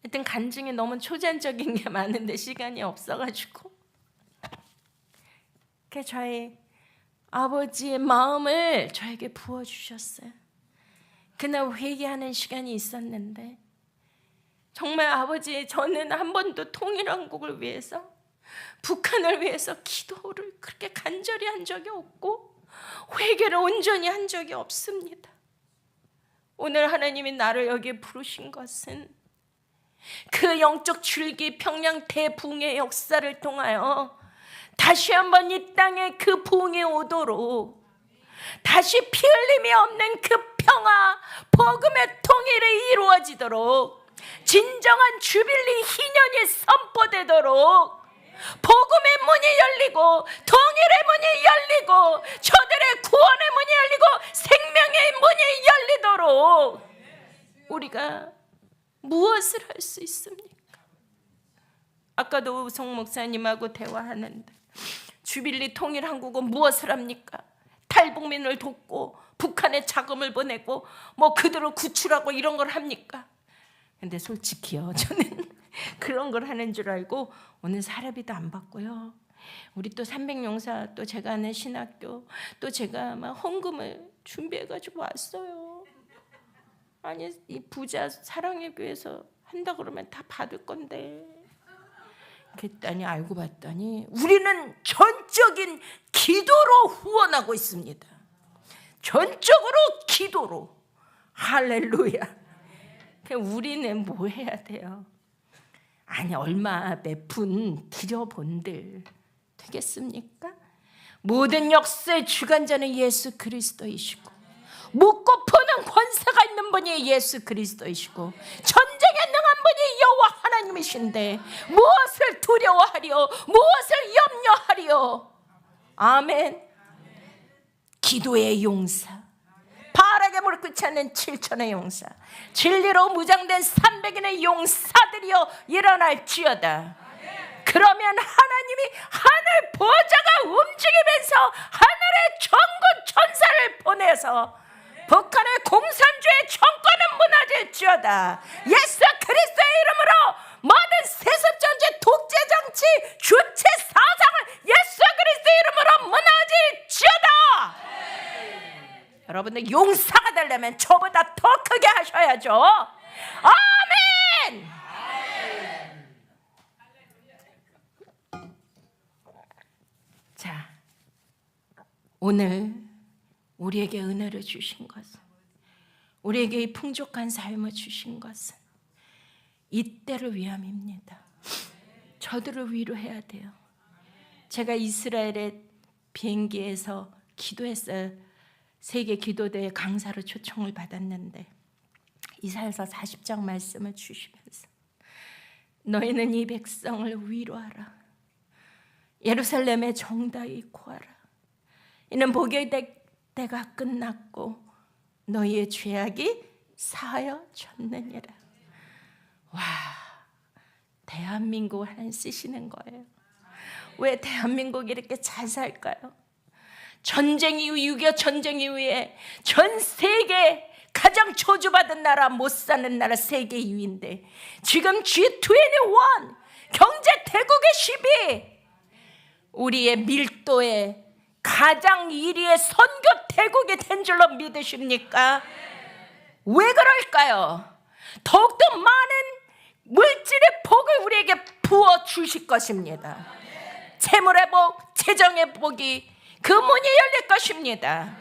하여튼 간증이 너무 초전적인 게 많은데 시간이 없어가지고 저희 아버지의 마음을 저에게 부어주셨어요. 그날 회개하는 시간이 있었는데 정말 아버지, 저는 한 번도 통일한국을 위해서 북한을 위해서 기도를 그렇게 간절히 한 적이 없고 회개를 온전히 한 적이 없습니다. 오늘 하나님이 나를 여기에 부르신 것은 그 영적 줄기 평양 대붕의 역사를 통하여 다시 한번 이 땅에 그 붕이 오도록 다시 피 흘림이 없는 그 평화 복음의 통일이 이루어지도록 진정한 주빌리 희년이 선포되도록 복음의 문이 열리고 통일의 문이 열리고 저들의 구원의 문이 열리고 생명의 문이 열리도록 우리가 무엇을 할 수 있습니까? 아까도 우성 목사님하고 대화하는데 주빌리 통일한국은 무엇을 합니까? 탈북민을 돕고 북한에 자금을 보내고 뭐 그들을 구출하고 이런 걸 합니까? 근데 솔직히요, 저는 그런 걸 하는 줄 알고 오늘 사례비도 안 받고요. 우리 또 300용사 또 제가 하는 신학교 또 제가 막 헌금을 준비해가지고 왔어요. 아니 이 부자 사랑의 교회에서 한다 그러면 다 받을 건데. 그랬더니 알고 봤더니 우리는 전적인 기도로 후원하고 있습니다. 전적으로 기도로. 할렐루야. 우리는 뭐 해야 돼요? 아니 얼마 몇 푼 드려본들 되겠습니까? 모든 역사의 주관자는 예수 그리스도이시고 묻고 푸는 권세가 있는 분이 예수 그리스도이시고 전쟁에 능한 분이 여호와 하나님이신데 무엇을 두려워하리요? 무엇을 염려하리요? 아멘. 기도의 용사, 바알에게 무릎 꿇지 않는 7천의 용사, 진리로 무장된 300인의 용사들이여 일어날지어다. 그러면 하나님이 하늘 보좌가 움직이면서 하늘의 전군 천사를 보내서 북한의 공산주의 정권은 무너질지어다. 예수 그리스도의 이름으로 모든 세습정치, 독재정치, 주체 사상을 예수 그리스도의 이름으로 무너질지어다. 여러분들 용사가 되려면 저보다 더 크게 하셔야죠. 아멘. 자, 오늘 우리에게 은혜를 주신 것은, 우리에게 이 풍족한 삶을 주신 것은 이때를 위함입니다. 저들을 위로해야 돼요. 제가 이스라엘의 비행기에서 기도했어요. 세계 기도대회 강사로 초청을 받았는데 이사야서 40장 말씀을 주시면서 너희는 이 백성을 위로하라. 예루살렘의 정다이 고하라. 이는 복의 때가 끝났고 너희의 죄악이 사하여졌느니라. 와, 대한민국 하나님 쓰시는 거예요. 왜 대한민국이 이렇게 잘 살까요? 전쟁 이후 6.25 전쟁 이후에 전 세계 가장 저주받은 나라, 못 사는 나라 세계 2위인데 지금 G21 경제 대국의 10위, 우리의 밀도에 가장 1위의 선교 대국이 된 줄로 믿으십니까? 왜 그럴까요? 더욱더 많은 물질의 복을 우리에게 부어 주실 것입니다. 재물의 복, 재정의 복이 그 문이 열릴 것입니다.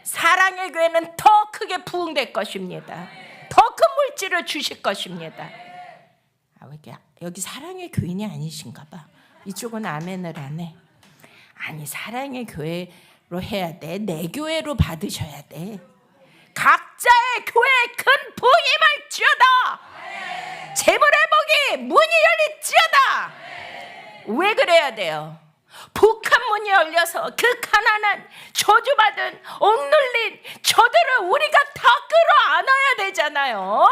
사랑의 교회는 더 크게 부흥될 것입니다. 더 큰 물질을 주실 것입니다. 여기 사랑의 교인이 아니신가 봐. 이쪽은 아멘을 안 해. 아니 사랑의 교회로 해야 돼. 내 교회로 받으셔야 돼. 각자의 교회에 큰 부흥이 임할지어다. 재물의 복이 문이 열릴지어다. 왜 그래야 돼요? 북한 문이 열려서 그 가난한 저주받은 억눌린 저들을 우리가 다 끌어안아야 되잖아요.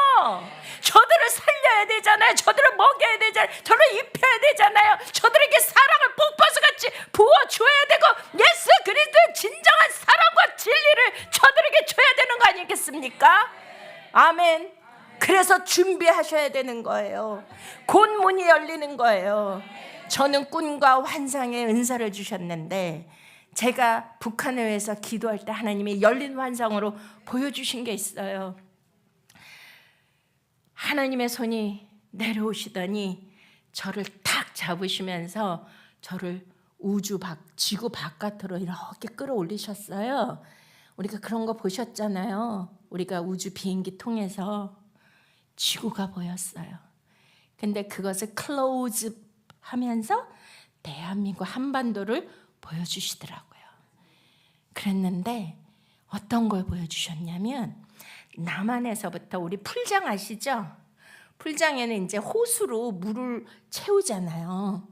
저들을 살려야 되잖아요. 저들을 먹여야 되잖아요. 저들을 입혀야 되잖아요. 저들에게 사랑을 폭포수같이 부어줘야 되고 예수 그리스도의 진정한 사랑과 진리를 저들에게 줘야 되는 거 아니겠습니까? 아멘. 그래서 준비하셔야 되는 거예요. 곧 문이 열리는 거예요. 저는 꿈과 환상의 은사를 주셨는데 제가 북한을 위해서 기도할 때 하나님이 열린 환상으로 보여주신 게 있어요. 하나님의 손이 내려오시더니 저를 탁 잡으시면서 저를 지구 바깥으로 이렇게 끌어올리셨어요. 우리가 그런 거 보셨잖아요. 우리가 우주 비행기 통해서 지구가 보였어요. 근데 그것을 클로즈 하면서 대한민국 한반도를 보여주시더라고요. 그랬는데 어떤 걸 보여주셨냐면 남한에서부터 우리 풀장 아시죠? 풀장에는 이제 호수로 물을 채우잖아요.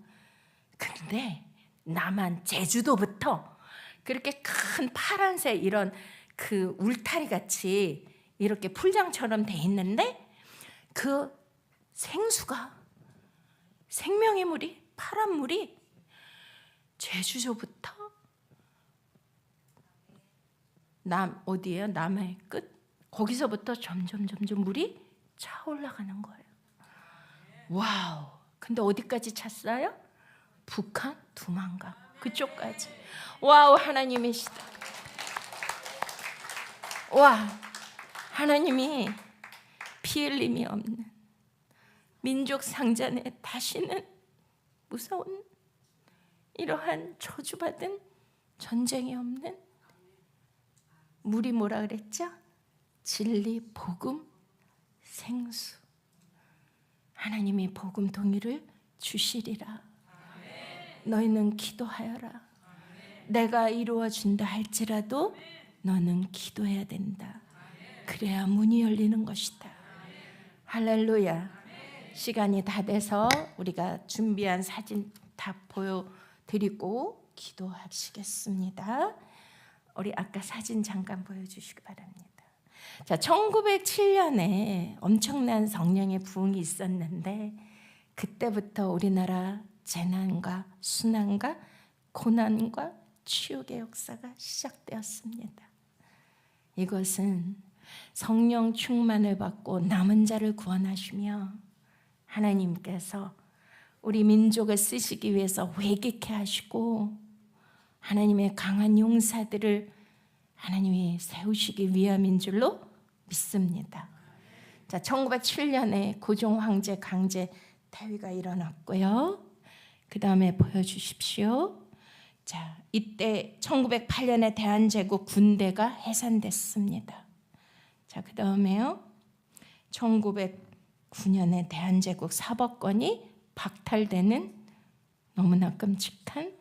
근데 남한 제주도부터 그렇게 큰 파란색 이런 그 울타리 같이 이렇게 풀장처럼 돼 있는데 그 생수가 생명의 물이 파란 물이 제주도부터 어디예요? 남해의 끝 거기서부터 점점 물이 차올라가는 거예요. 와우. 근데 어디까지 찼어요? 북한 두만강 그쪽까지. 와우, 하나님이시다. 와, 하나님이 피 흘림이 없는 민족 상잔에 다시는 무서운 이러한 저주받은 전쟁이 없는 물이 뭐라 그랬죠? 진리, 복음, 생수. 하나님이 복음 동의를 주시리라. 너희는 기도하여라. 내가 이루어 준다 할지라도 너는 기도해야 된다. 그래야 문이 열리는 것이다. 할렐루야. 시간이 다 돼서 우리가 준비한 사진 다 보여드리고 기도하시겠습니다. 우리 아까 사진 잠깐 보여주시기 바랍니다. 자, 1907년에 엄청난 성령의 부흥이 있었는데 그때부터 우리나라 재난과 순환과 고난과 치욕의 역사가 시작되었습니다. 이것은 성령 충만을 받고 남은 자를 구원하시며 하나님께서 우리 민족을 쓰시기 위해서 회개케 하시고 하나님의 강한 용사들을 하나님이 세우시기 위함인 줄로 믿습니다. 자, 1907년에 고종 황제 강제 퇴위가 일어났고요. 그 다음에 보여주십시오. 자, 이때 1908년에 대한제국 군대가 해산됐습니다. 자, 그 다음에요. 1909년에 대한제국 사법권이 박탈되는 너무나 끔찍한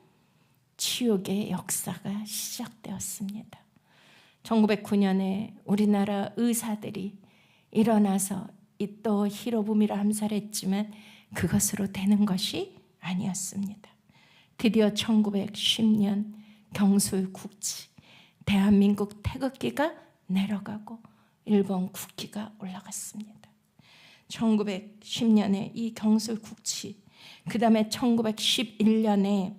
치욕의 역사가 시작되었습니다. 1909년에 우리나라 의사들이 일어나서 또 히로부미를 암살했지만 그것으로 되는 것이 아니었습니다. 드디어 1910년 경술국지 대한민국 태극기가 내려가고 일본 국기가 올라갔습니다. 1910년에 이 경술국지, 그 다음에 1911년에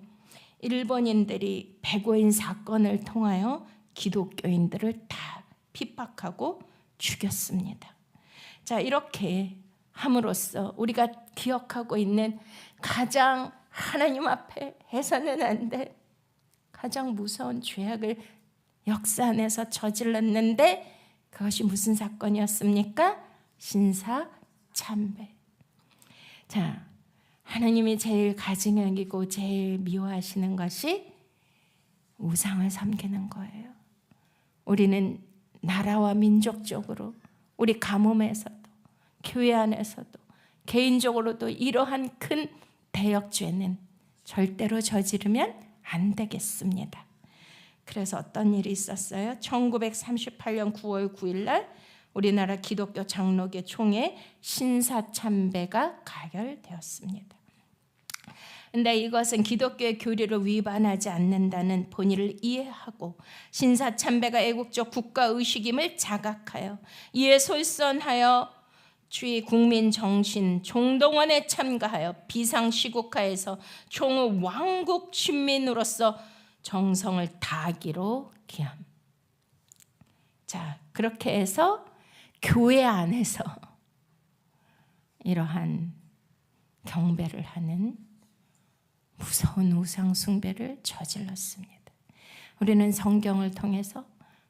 일본인들이 백오인 사건을 통하여 기독교인들을 다 핍박하고 죽였습니다. 자, 이렇게 함으로써 우리가 기억하고 있는 가장 하나님 앞에 해서는 안 될 가장 무서운 죄악을 역사 안에서 저질렀는데 그것이 무슨 사건이었습니까? 신사참배. 자, 하나님이 제일 가증히 여기고 제일 미워하시는 것이 우상을 섬기는 거예요. 우리는 나라와 민족적으로 우리 가뭄에서도 교회 안에서도 개인적으로도 이러한 큰 대역죄는 절대로 저지르면 안 되겠습니다. 그래서 어떤 일이 있었어요? 1938년 9월 9일 날 우리나라 기독교 장로교 총회 신사참배가 가결되었습니다. 근데 이것은 기독교의 교리를 위반하지 않는다는 본의를 이해하고 신사참배가 애국적 국가의식임을 자각하여 이에 솔선하여 주의 국민 정신 총동원에 참가하여 비상시국하에서 총의 왕국 신민으로서 정성을 다하기로 기함. 자, 그렇게 해서 교회 안에서 이러한 경배를 하는 무서운 우상 숭배를 저질렀습니다. 우리는 성경을 통해서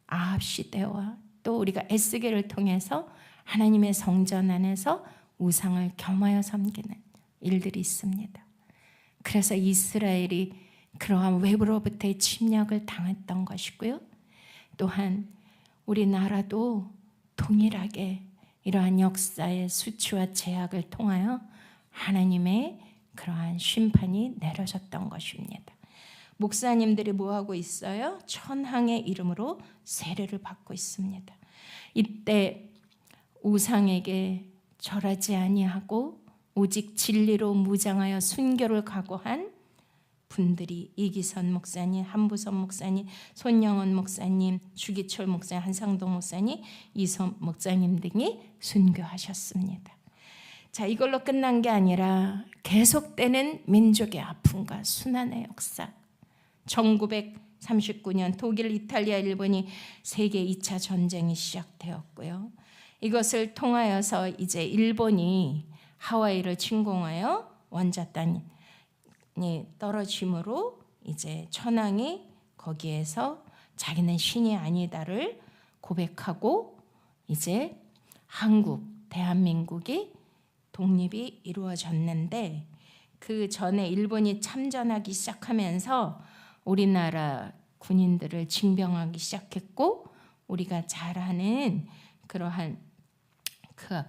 아합 시대와 또 우리가 에스겔을 통해서 하나님의 성전 안에서 우상을 겸하여 섬기는 일들이 있습니다. 그래서 이스라엘이 그러한 외부로부터의 침략을 당했던 것이고요. 또한 우리나라도 동일하게 이러한 역사의 수치와 제약을 통하여 하나님의 그러한 심판이 내려졌던 것입니다. 목사님들이 뭐하고 있어요? 천황의 이름으로 세례를 받고 있습니다. 이때 우상에게 절하지 아니하고 오직 진리로 무장하여 순교를 각오한 분들이 이기선 목사님, 한부선 목사님, 손영원 목사님, 주기철 목사님, 한상동 목사님, 이솜 목사님 등이 순교하셨습니다. 자, 이걸로 끝난 게 아니라 계속되는 민족의 아픔과 순환의 역사. 1939년 독일, 이탈리아, 일본이 세계 2차 전쟁이 시작되었고요. 이것을 통하여서 이제 일본이 하와이를 침공하여 원자탄이 떨어짐으로 이제 천황이 거기에서 자기는 신이 아니다를 고백하고 이제 한국, 대한민국이 독립이 이루어졌는데, 그 전에 일본이 참전하기 시작하면서 우리나라 군인들을 징병하기 시작했고, 우리가 잘 아는 그러한 그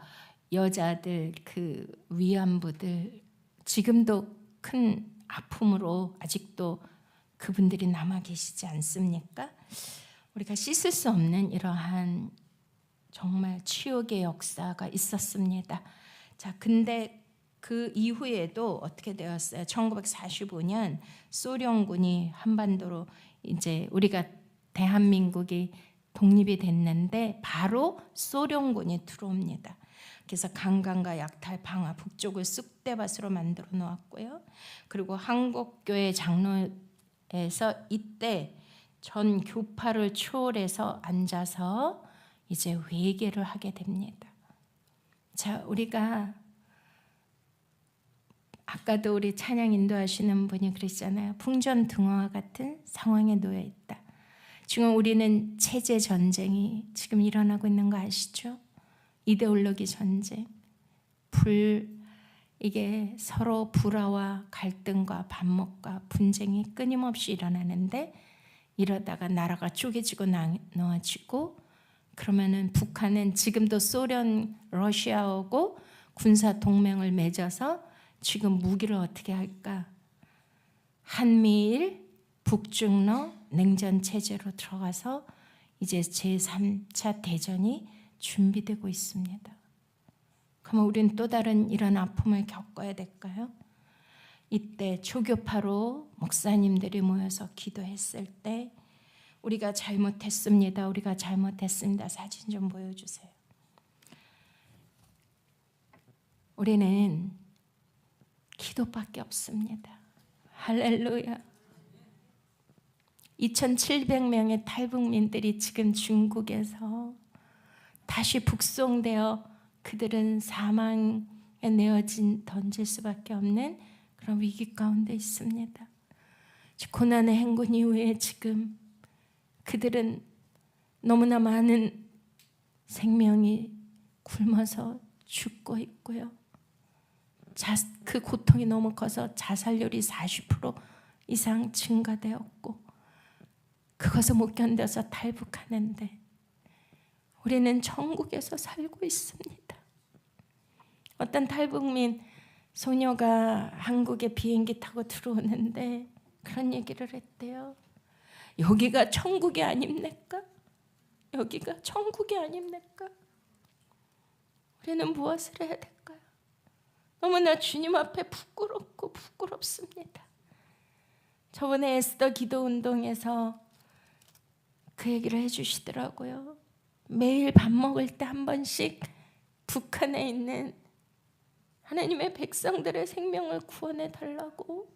여자들, 그 위안부들 지금도 큰 아픔으로 아직도 그분들이 남아 계시지 않습니까? 우리가 씻을 수 없는 이러한 정말 치욕의 역사가 있었습니다. 자, 근데 그 이후에도 어떻게 되었어요? 1945년 소련군이 한반도로 이제 우리가 대한민국이 독립이 됐는데 바로 소련군이 들어옵니다. 그래서 강간과 약탈, 방화, 북쪽을 쑥대밭으로 만들어 놓았고요. 그리고 한국교회 장로에서 이때 전 교파를 초월해서 앉아서 이제 회개를 하게 됩니다. 자, 우리가 아까도 우리 찬양 인도하시는 분이 그랬잖아요. 풍전등화와 같은 상황에 놓여 있다. 지금 우리는 체제 전쟁이 지금 일어나고 있는 거 아시죠? 이데올로기 전쟁, 이게 서로 불화와 갈등과 반목과 분쟁이 끊임없이 일어나는데, 이러다가 나라가 쪼개지고 나눠지고, 그러면은 북한은 지금도 소련, 러시아하고 군사 동맹을 맺어서 지금 무기를 어떻게 할까? 한미일, 북중러 냉전 체제로 들어가서 이제 제3차 대전이 준비되고 있습니다. 그러면 우리는 또 다른 이런 아픔을 겪어야 될까요? 이때 초교파로 목사님들이 모여서 기도했을 때 우리가 잘못했습니다. 우리가 잘못했습니다. 사진 좀 보여주세요. 우리는 기도밖에 없습니다. 할렐루야. 2,700명의 탈북민들이 지금 중국에서 다시 북송되어 그들은 사망에 던질 수밖에 없는 그런 위기 가운데 있습니다. 고난의 행군 이후에 지금 그들은 너무나 많은 생명이 굶어서 죽고 있고요. 그 고통이 너무 커서 자살률이 40% 이상 증가되었고, 그것을 못 견뎌서 탈북하는데 우리는 천국에서 살고 있습니다. 어떤 탈북민 소녀가 한국에 비행기 타고 들어오는데 그런 얘기를 했대요. 여기가 천국이 아닙니까? 여기가 천국이 아닙니까? 우리는 무엇을 해야 될까요? 너무나 주님 앞에 부끄럽고 부끄럽습니다. 저번에 에스더 기도 운동에서 그 얘기를 해주시더라고요. 매일 밥 먹을 때 한 번씩 북한에 있는 하나님의 백성들의 생명을 구원해 달라고,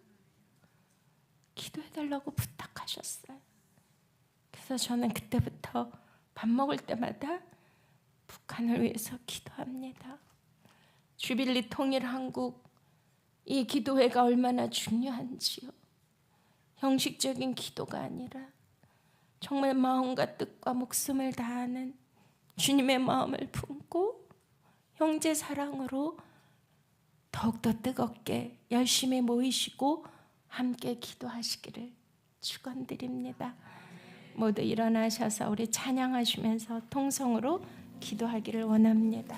기도해 달라고 부탁하셨어요. 그래서 저는 그때부터 밥 먹을 때마다 북한을 위해서 기도합니다. 주빌리 통일 한국, 이 기도회가 얼마나 중요한지요. 형식적인 기도가 아니라 정말 마음과 뜻과 목숨을 다하는 주님의 마음을 품고 형제 사랑으로 더욱더 뜨겁게 열심히 모이시고 함께 기도하시기를 축원드립니다. 모두 일어나셔서 우리 찬양하시면서 통성으로 기도하기를 원합니다.